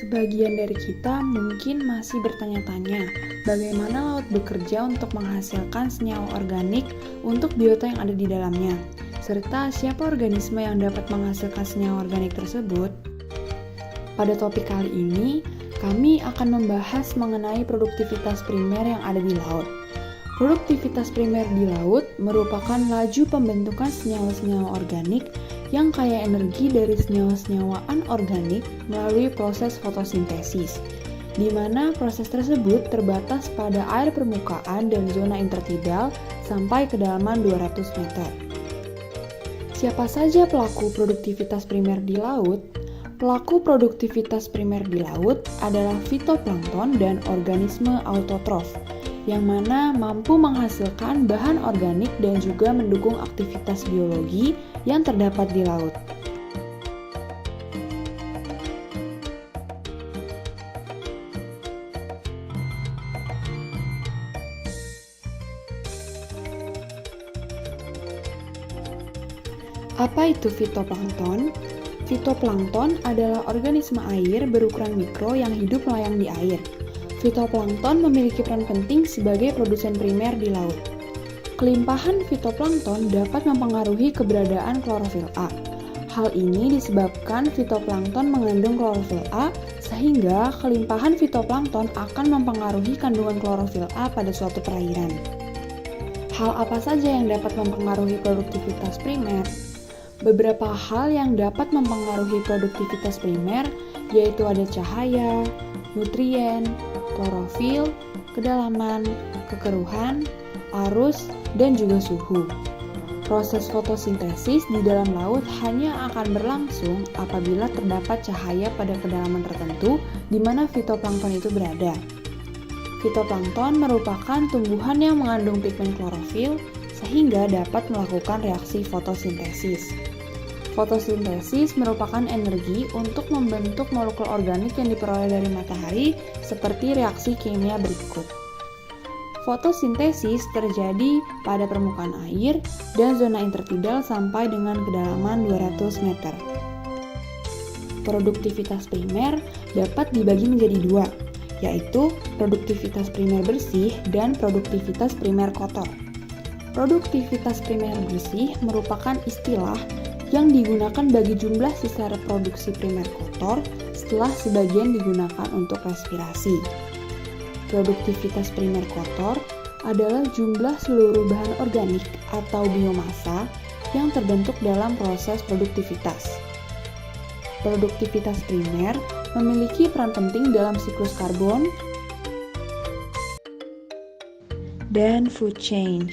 Sebagian dari kita mungkin masih bertanya-tanya, bagaimana laut bekerja untuk menghasilkan senyawa organik untuk biota yang ada di dalamnya, serta siapa organisme yang dapat menghasilkan senyawa organik tersebut. Pada topik kali ini, kami akan membahas mengenai produktivitas primer yang ada di laut. Produktivitas primer di laut merupakan laju pembentukan senyawa-senyawa organik yang kaya energi dari senyawa-senyawa anorganik melalui proses fotosintesis, di mana proses tersebut terbatas pada air permukaan dan zona intertidal sampai kedalaman 200 meter. Siapa saja pelaku produktivitas primer di laut? Pelaku produktivitas primer di laut adalah fitoplankton dan organisme autotrof, yang mana mampu menghasilkan bahan organik dan juga mendukung aktivitas biologi yang terdapat di laut. Apa itu fitoplankton? Fitoplankton adalah organisme air berukuran mikro yang hidup melayang di air. Fitoplankton memiliki peran penting sebagai produsen primer di laut. Kelimpahan fitoplankton dapat mempengaruhi keberadaan klorofil A. Hal ini disebabkan fitoplankton mengandung klorofil A, sehingga kelimpahan fitoplankton akan mempengaruhi kandungan klorofil A pada suatu perairan. Hal apa saja yang dapat mempengaruhi produktivitas primer? Beberapa hal yang dapat mempengaruhi produktivitas primer yaitu ada cahaya, nutrien, klorofil, kedalaman, kekeruhan, arus, dan juga suhu. Proses fotosintesis di dalam laut hanya akan berlangsung apabila terdapat cahaya pada kedalaman tertentu di mana fitoplankton itu berada. Fitoplankton merupakan tumbuhan yang mengandung pigmen klorofil sehingga dapat melakukan reaksi fotosintesis. Fotosintesis merupakan energi untuk membentuk molekul organik yang diperoleh dari matahari seperti reaksi kimia berikut. Fotosintesis terjadi pada permukaan air dan zona intertidal sampai dengan kedalaman 200 meter. Produktivitas primer dapat dibagi menjadi dua, yaitu produktivitas primer bersih dan produktivitas primer kotor. Produktivitas primer bersih merupakan istilah yang digunakan bagi jumlah sisa reproduksi primer kotor setelah sebagian digunakan untuk respirasi. Produktivitas primer kotor adalah jumlah seluruh bahan organik atau biomasa yang terbentuk dalam proses produktivitas. Produktivitas primer memiliki peran penting dalam siklus karbon dan food chain.